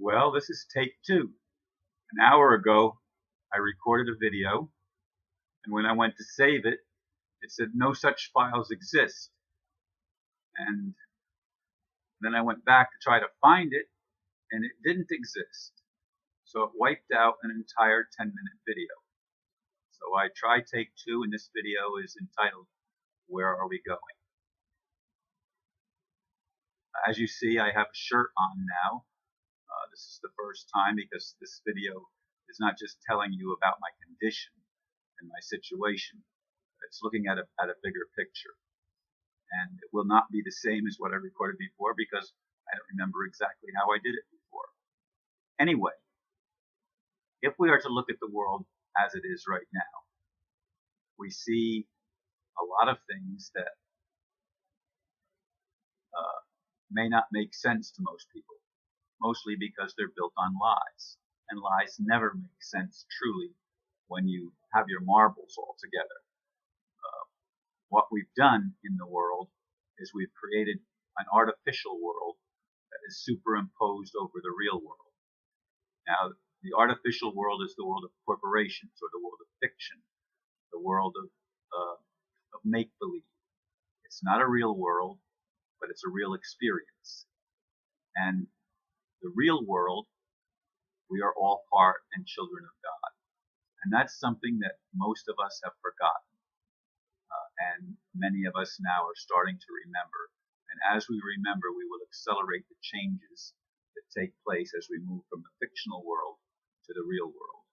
Well, this is take two. An hour ago, I recorded a video, and when I went to save it, it said no such files exist. And then I went back to try to find it, and it didn't exist. So it wiped out an entire 10-minute video. So I tried take two, and this video is entitled, Where Are We Going? As you see, I have a shirt on now. This is the first time because this video is not just telling you about my condition and my situation. It's looking at a bigger picture. And it will not be the same as what I recorded before because I don't remember exactly how I did it before. Anyway, if we are to look at the world as it is right now, we see a lot of things that may not make sense to most people, mostly because they're built on lies. And lies never make sense truly when you have your marbles all together. What we've done in the world is we've created an artificial world that is superimposed over the real world. Now, the artificial world is the world of corporations or the world of fiction, the world of make-believe. It's not a real world, but it's a real experience. And the real world, we are all part and children of God. And that's something that most of us have forgotten. And many of us now are starting to remember. And as we remember, we will accelerate the changes that take place as we move from the fictional world to the real world.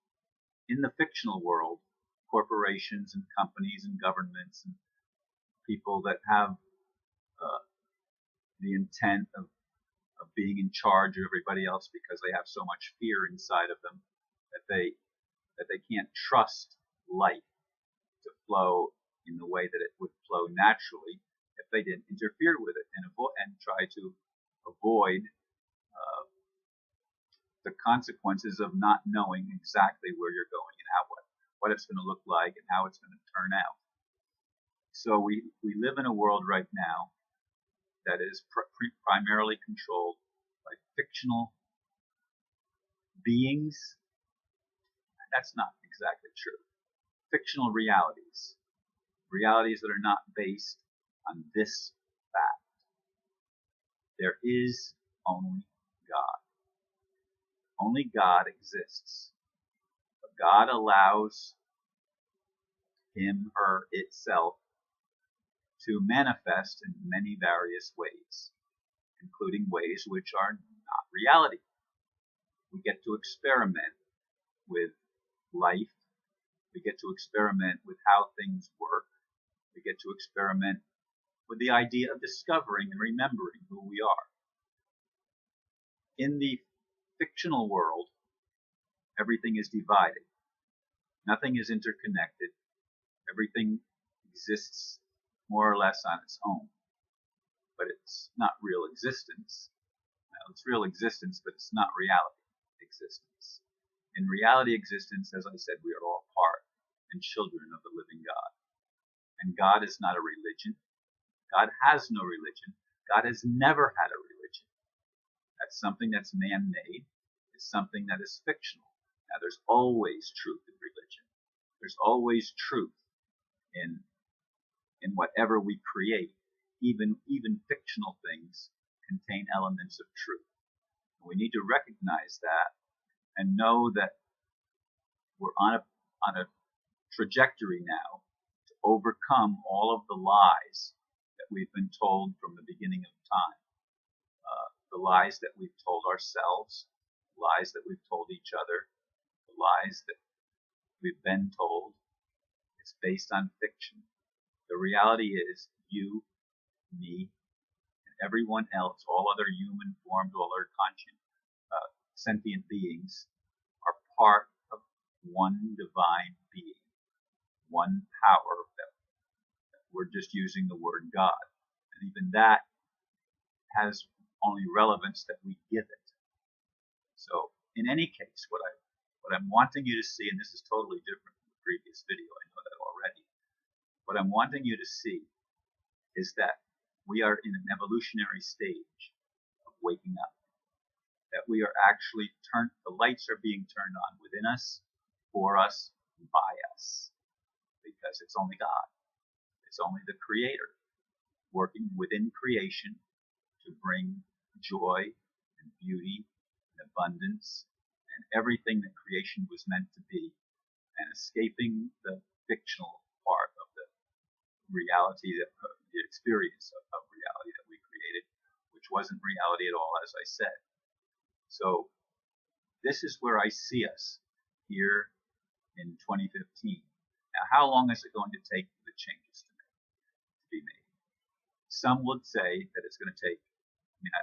In the fictional world, corporations and companies and governments and people that have the intent of being in charge of everybody else because they have so much fear inside of them that they can't trust life to flow in the way that it would flow naturally if they didn't interfere with it and try to avoid the consequences of not knowing exactly where you're going and what it's going to look like and how it's going to turn out. So we live in a world right now that is primarily controlled by fictional beings. That's not exactly true. Fictional realities that are not based on this fact. There is only God. Only God exists. But God allows him, her, itself to manifest in many various ways, including ways which are not reality. We get to experiment with life. We get to experiment with how things work. We get to experiment with the idea of discovering and remembering who we are. In the fictional world, everything is divided. Nothing is interconnected. Everything exists more or less on its own. But it's not real existence. Well, it's real existence, but it's not reality existence. In reality existence, as I said, we are all part and children of the living God. And God is not a religion. God has no religion. God has never had a religion. That's something that's man-made. It's something that is fictional. Now, there's always truth in religion. There's always truth in whatever we create. Even fictional things contain elements of truth. And we need to recognize that and know that we're on a trajectory now to overcome all of the lies that we've been told from the beginning of time. The lies that we've told ourselves, the lies that we've told each other, the lies that we've been told. It's based on fiction. The reality is you, me, and everyone else, all other human forms, all other sentient beings, are part of one divine being, one power that we're just using the word God. And even that has only relevance that we give it. So in any case, what I'm wanting you to see, and this is totally different from the previous video, I know that already. What I'm wanting you to see is that we are in an evolutionary stage of waking up. that we are actually the lights are being turned on within us, for us, by us, because it's only God. It's only the Creator working within creation to bring joy and beauty and abundance and everything that creation was meant to be, and escaping the fictional part of the reality, the experience of reality that we created, which wasn't reality at all, as I said. So this is where I see us here in 2015. Now, how long is it going to take for the changes to be made? Some would say that it's going to take,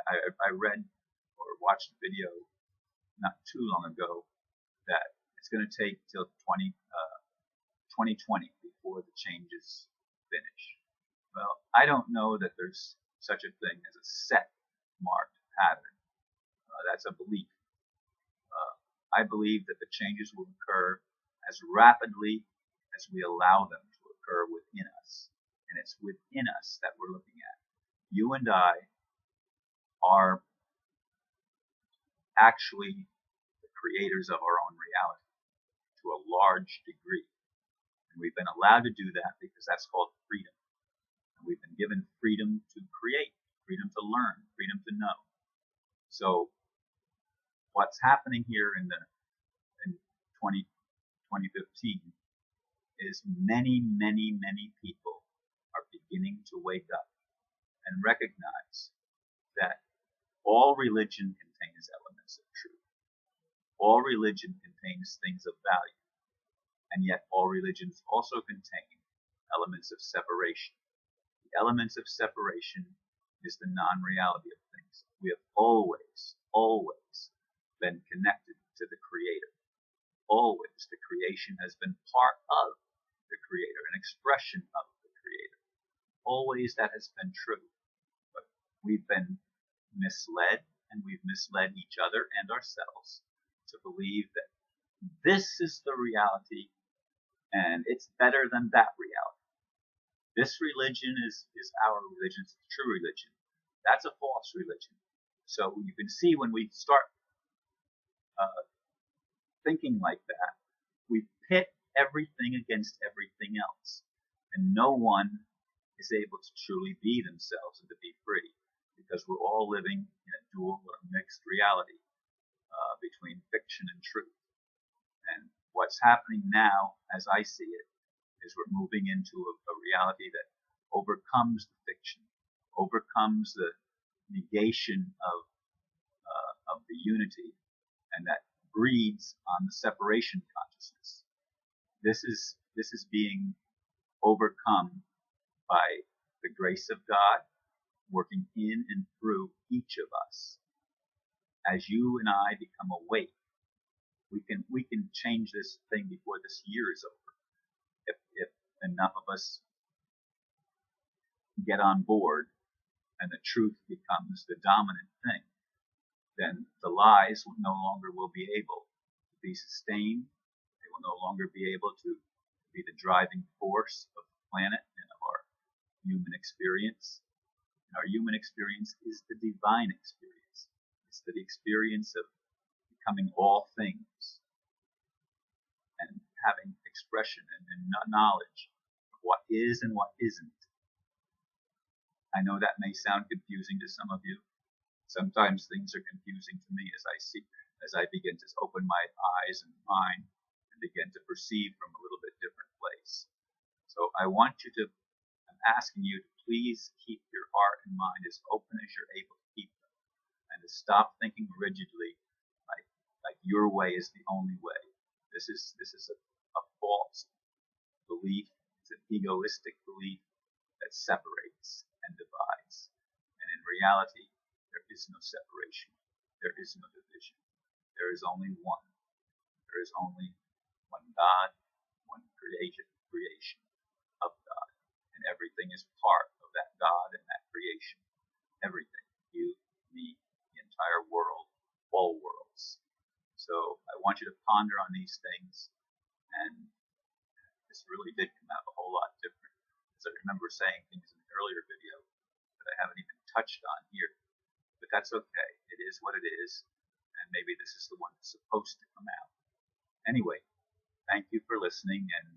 I read or watched a video not too long ago that it's going to take till 2020 before the changes finish. Well, I don't know that there's such a thing as a set marked pattern. That's a belief. I believe that the changes will occur as rapidly as we allow them to occur within us. And it's within us that we're looking at. You and I are actually the creators of our own reality to a large degree. And we've been allowed to do that because that's called freedom. And we've been given freedom to create, freedom to learn, freedom to know. So what's happening here in 2015 is many, many, many people are beginning to wake up and recognize that all religion contains elements of truth. All religion contains things of value. And yet all religions also contain elements of separation. The elements of separation is the non-reality of things. We have always, always been connected to the Creator. Always. The creation has been part of the Creator, an expression of the Creator. Always that has been true. But we've been misled, and we've misled each other and ourselves to believe that this is the reality and it's better than that reality. This religion is our religion, it's the true religion. That's a false religion. So you can see when we start thinking like that, we pit everything against everything else. And no one is able to truly be themselves and to be free, because we're all living in a dual or mixed reality between fiction and truth. And what's happening now, as I see it, is we're moving into a reality that overcomes the fiction, overcomes the negation of the unity, and that breeds on the separation consciousness. This is being overcome by the grace of God working in and through each of us. As you and I become awake, we can change this thing before this year is over. If enough of us get on board and the truth becomes the dominant thing, then the lies no longer will be able to be sustained. They will no longer be able to be the driving force of the planet and of our human experience. And our human experience is the divine experience. It's the experience of becoming all things and having expression and knowledge of what is and what isn't. I know that may sound confusing to some of you. Sometimes things are confusing to me as I begin to open my eyes and mind and begin to perceive from a little bit different place. So I'm asking you to please keep your heart and mind as open as you're able to keep them, and to stop thinking rigidly like your way is the only way. This is a false belief. It's an egoistic belief that separates and divides. And in reality, there is no separation. There is no division. There is only one. There is only one God, one creation of God. And everything is part of that God and that creation. Everything. You, me, the entire world, all worlds. So I want you to ponder on these things. And this really did come out a whole lot different. As I remember saying things in the earlier video that I haven't even touched on here. But that's okay. It is what it is. maybe this is the one that's supposed to come out. Anyway, thank you for listening, and